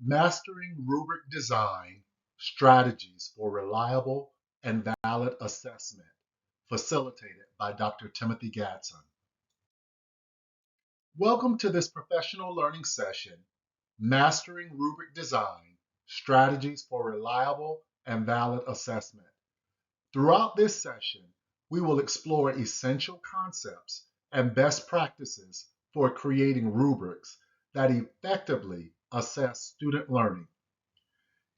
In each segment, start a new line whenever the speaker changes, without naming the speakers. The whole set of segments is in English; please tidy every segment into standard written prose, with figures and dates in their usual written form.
Mastering Rubric Design Strategies for Reliable and Valid Assessment, facilitated by Dr. Timothy Gadson. Welcome to this professional learning session, Mastering Rubric Design Strategies for Reliable and Valid Assessment. Throughout this session, we will explore essential concepts and best practices for creating rubrics that effectively assess student learning.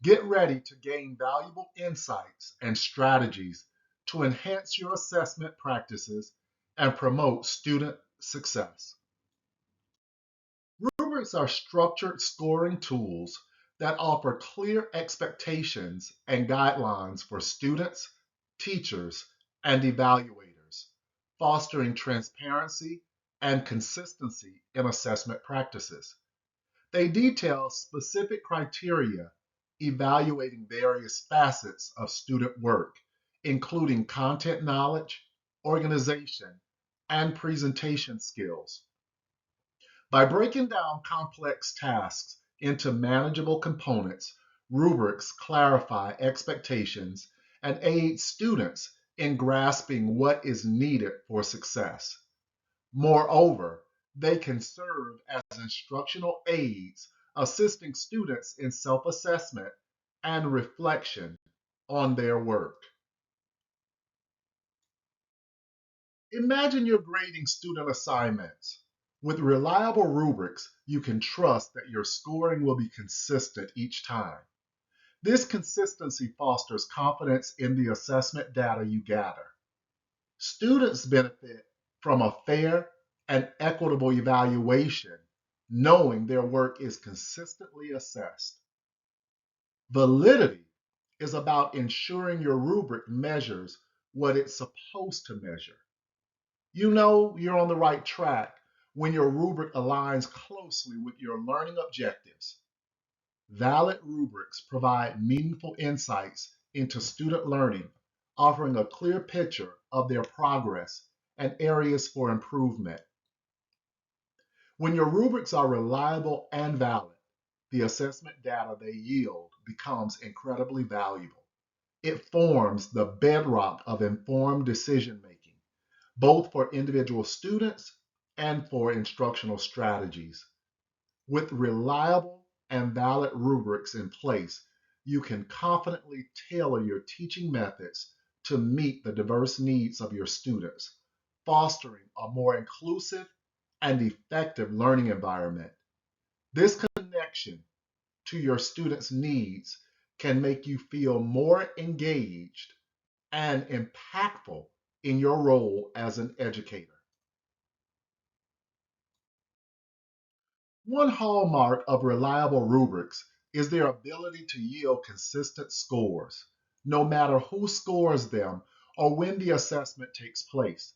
Get ready to gain valuable insights and strategies to enhance your assessment practices and promote student success. Rubrics are structured scoring tools that offer clear expectations and guidelines for students, teachers, and evaluators, fostering transparency and consistency in assessment practices. They detail specific criteria evaluating various facets of student work, including content knowledge, organization, and presentation skills. By breaking down complex tasks into manageable components, rubrics clarify expectations and aid students in grasping what is needed for success. Moreover, they can serve as instructional aids, assisting students in self-assessment and reflection on their work. Imagine you're grading student assignments. With reliable rubrics, you can trust that your scoring will be consistent each time. This consistency fosters confidence in the assessment data you gather. Students benefit from a fair and equitable evaluation, knowing their work is consistently assessed. Validity is about ensuring your rubric measures what it's supposed to measure. You know you're on the right track when your rubric aligns closely with your learning objectives. Valid rubrics provide meaningful insights into student learning, offering a clear picture of their progress and areas for improvement. When your rubrics are reliable and valid, the assessment data they yield becomes incredibly valuable. It forms the bedrock of informed decision making, both for individual students and for instructional strategies. With reliable and valid rubrics in place, you can confidently tailor your teaching methods to meet the diverse needs of your students, fostering a more inclusive and effective learning environment. This connection to your students' needs can make you feel more engaged and impactful in your role as an educator. One hallmark of reliable rubrics is their ability to yield consistent scores, no matter who scores them or when the assessment takes place.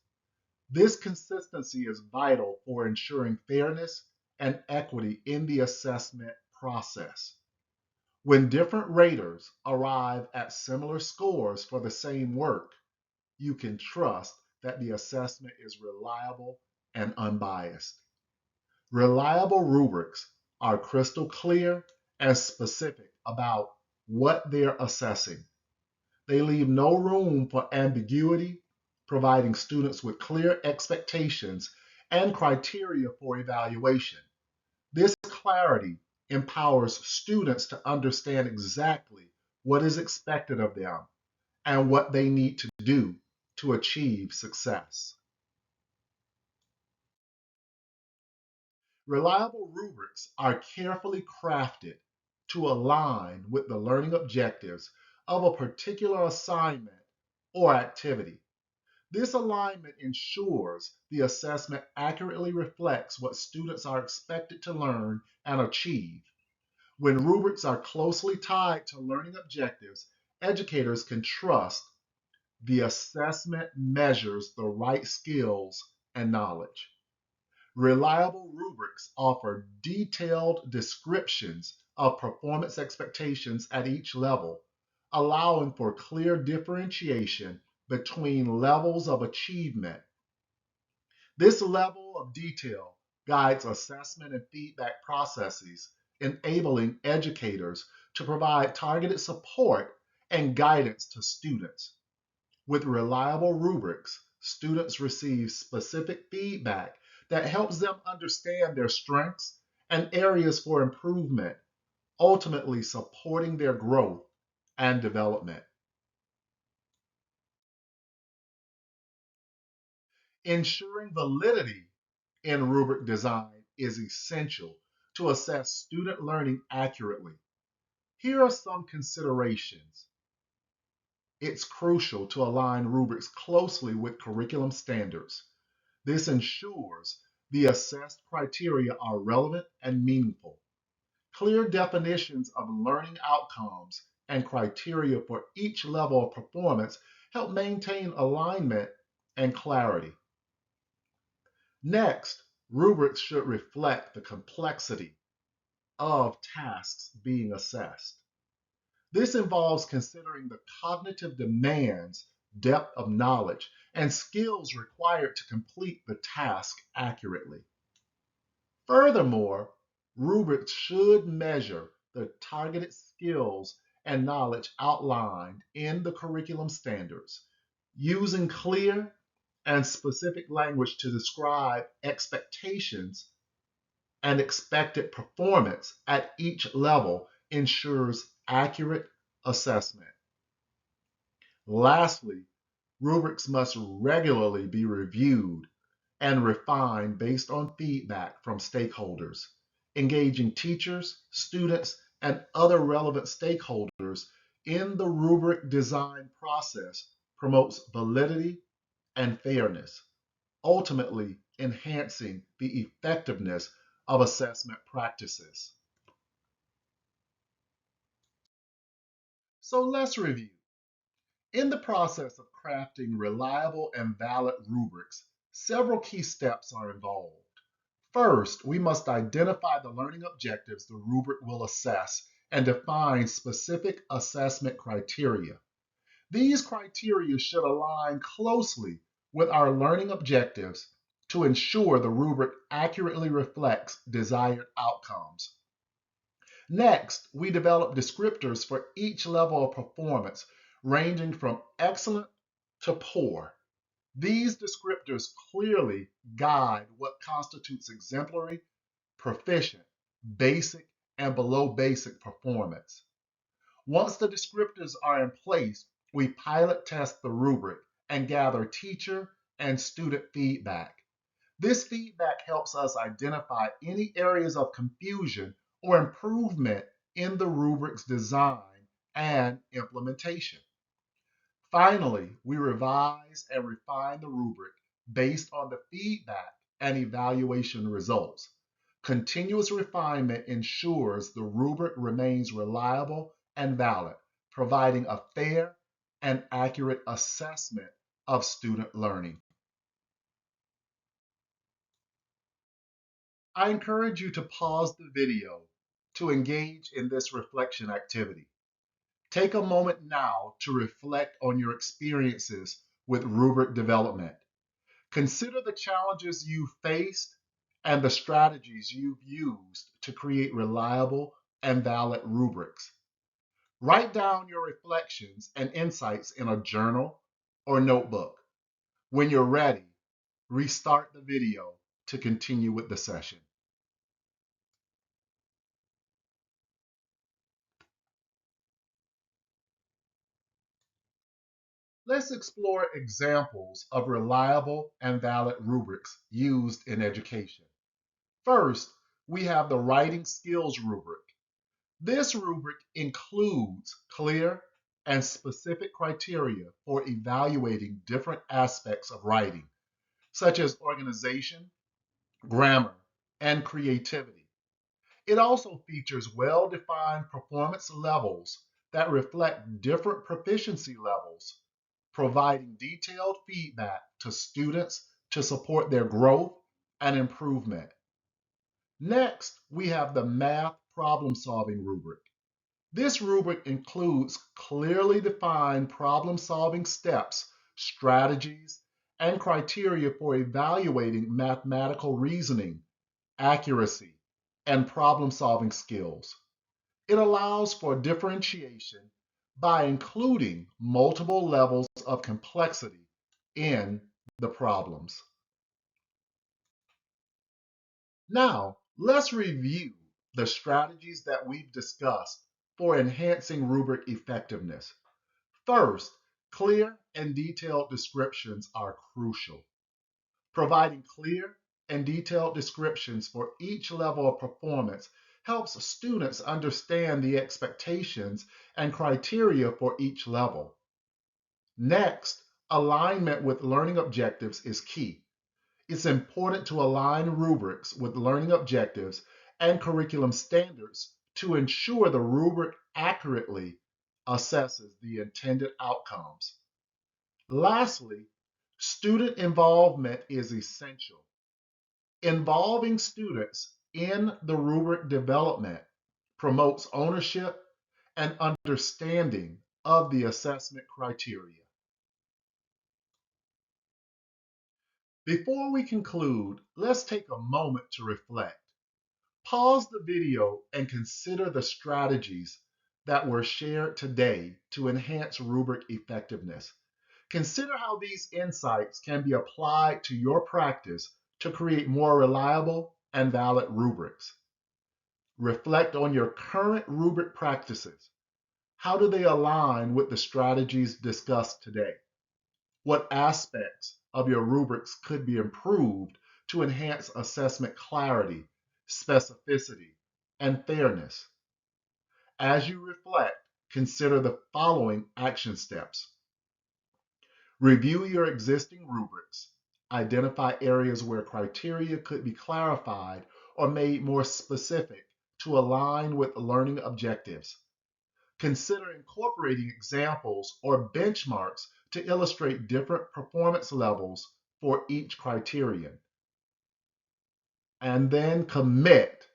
This consistency is vital for ensuring fairness and equity in the assessment process. When different raters arrive at similar scores for the same work, you can trust that the assessment is reliable and unbiased. Reliable rubrics are crystal clear and specific about what they're assessing. They leave no room for ambiguity, providing students with clear expectations and criteria for evaluation. This clarity empowers students to understand exactly what is expected of them and what they need to do to achieve success. Reliable rubrics are carefully crafted to align with the learning objectives of a particular assignment or activity. This alignment ensures the assessment accurately reflects what students are expected to learn and achieve. When rubrics are closely tied to learning objectives, educators can trust the assessment measures the right skills and knowledge. Reliable rubrics offer detailed descriptions of performance expectations at each level, allowing for clear differentiation between levels of achievement. This level of detail guides assessment and feedback processes, enabling educators to provide targeted support and guidance to students. With reliable rubrics, students receive specific feedback that helps them understand their strengths and areas for improvement, ultimately supporting their growth and development. Ensuring validity in rubric design is essential to assess student learning accurately. Here are some considerations. It's crucial to align rubrics closely with curriculum standards. This ensures the assessed criteria are relevant and meaningful. Clear definitions of learning outcomes and criteria for each level of performance help maintain alignment and clarity. Next, rubrics should reflect the complexity of tasks being assessed. This involves considering the cognitive demands, depth of knowledge, and skills required to complete the task accurately. Furthermore, rubrics should measure the targeted skills and knowledge outlined in the curriculum standards, using clear and specific language to describe expectations and expected performance at each level ensures accurate assessment. Lastly, rubrics must regularly be reviewed and refined based on feedback from stakeholders. Engaging teachers, students, and other relevant stakeholders in the rubric design process promotes validity and fairness, ultimately enhancing the effectiveness of assessment practices. So let's review. In the process of crafting reliable and valid rubrics, several key steps are involved. First, we must identify the learning objectives the rubric will assess and define specific assessment criteria. These criteria should align closely with our learning objectives to ensure the rubric accurately reflects desired outcomes. Next, we develop descriptors for each level of performance, ranging from excellent to poor. These descriptors clearly guide what constitutes exemplary, proficient, basic, and below basic performance. Once the descriptors are in place, we pilot test the rubric and gather teacher and student feedback. This feedback helps us identify any areas of confusion or improvement in the rubric's design and implementation. Finally, we revise and refine the rubric based on the feedback and evaluation results. Continuous refinement ensures the rubric remains reliable and valid, providing a fair and accurate assessment of student learning. I encourage you to pause the video to engage in this reflection activity. Take a moment now to reflect on your experiences with rubric development. Consider the challenges you faced and the strategies you've used to create reliable and valid rubrics. Write down your reflections and insights in a journal or notebook. When you're ready, restart the video to continue with the session. Let's explore examples of reliable and valid rubrics used in education. First, we have the writing skills rubric. This rubric includes clear and specific criteria for evaluating different aspects of writing, such as organization, grammar, and creativity. It also features well-defined performance levels that reflect different proficiency levels, providing detailed feedback to students to support their growth and improvement. Next, we have the math problem-solving rubric. This rubric includes clearly defined problem-solving steps, strategies, and criteria for evaluating mathematical reasoning, accuracy, and problem-solving skills. It allows for differentiation by including multiple levels of complexity in the problems. Now, let's review the strategies that we've discussed for enhancing rubric effectiveness. First, clear and detailed descriptions are crucial. Providing clear and detailed descriptions for each level of performance helps students understand the expectations and criteria for each level. Next, alignment with learning objectives is key. It's important to align rubrics with learning objectives and curriculum standards to ensure the rubric accurately assesses the intended outcomes. Lastly, student involvement is essential. Involving students in the rubric development promotes ownership and understanding of the assessment criteria. Before we conclude, let's take a moment to reflect. Pause the video and consider the strategies that were shared today to enhance rubric effectiveness. Consider how these insights can be applied to your practice to create more reliable and valid rubrics. Reflect on your current rubric practices. How do they align with the strategies discussed today? What aspects of your rubrics could be improved to enhance assessment clarity, specificity, and fairness? As you reflect, consider the following action steps. Review your existing rubrics. Identify areas where criteria could be clarified or made more specific to align with learning objectives. Consider incorporating examples or benchmarks to illustrate different performance levels for each criterion. And then commit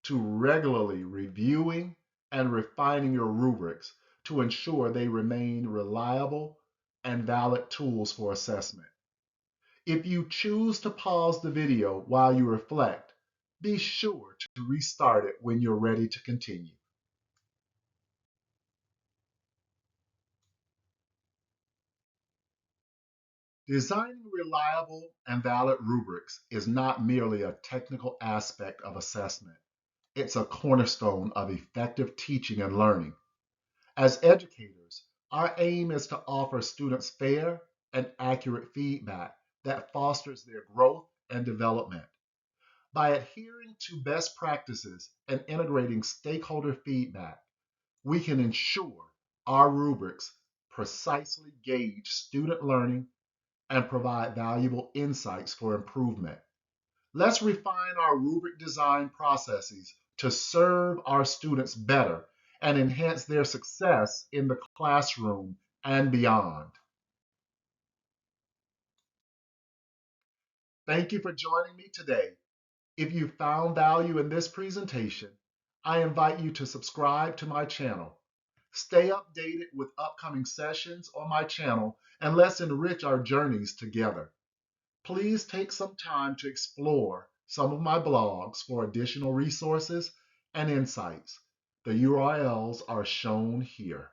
to regularly reviewing and refining your rubrics to ensure they remain reliable and valid tools for assessment. If you choose to pause the video while you reflect, be sure to restart it when you're ready to continue. Designing reliable and valid rubrics is not merely a technical aspect of assessment. It's a cornerstone of effective teaching and learning. As educators, our aim is to offer students fair and accurate feedback that fosters their growth and development. By adhering to best practices and integrating stakeholder feedback, we can ensure our rubrics precisely gauge student learning and provide valuable insights for improvement. Let's refine our rubric design processes to serve our students better and enhance their success in the classroom and beyond. Thank you for joining me today. If you found value in this presentation, I invite you to subscribe to my channel. Stay updated with upcoming sessions on my channel, and let's enrich our journeys together. Please take some time to explore some of my blogs for additional resources and insights. The URLs are shown here.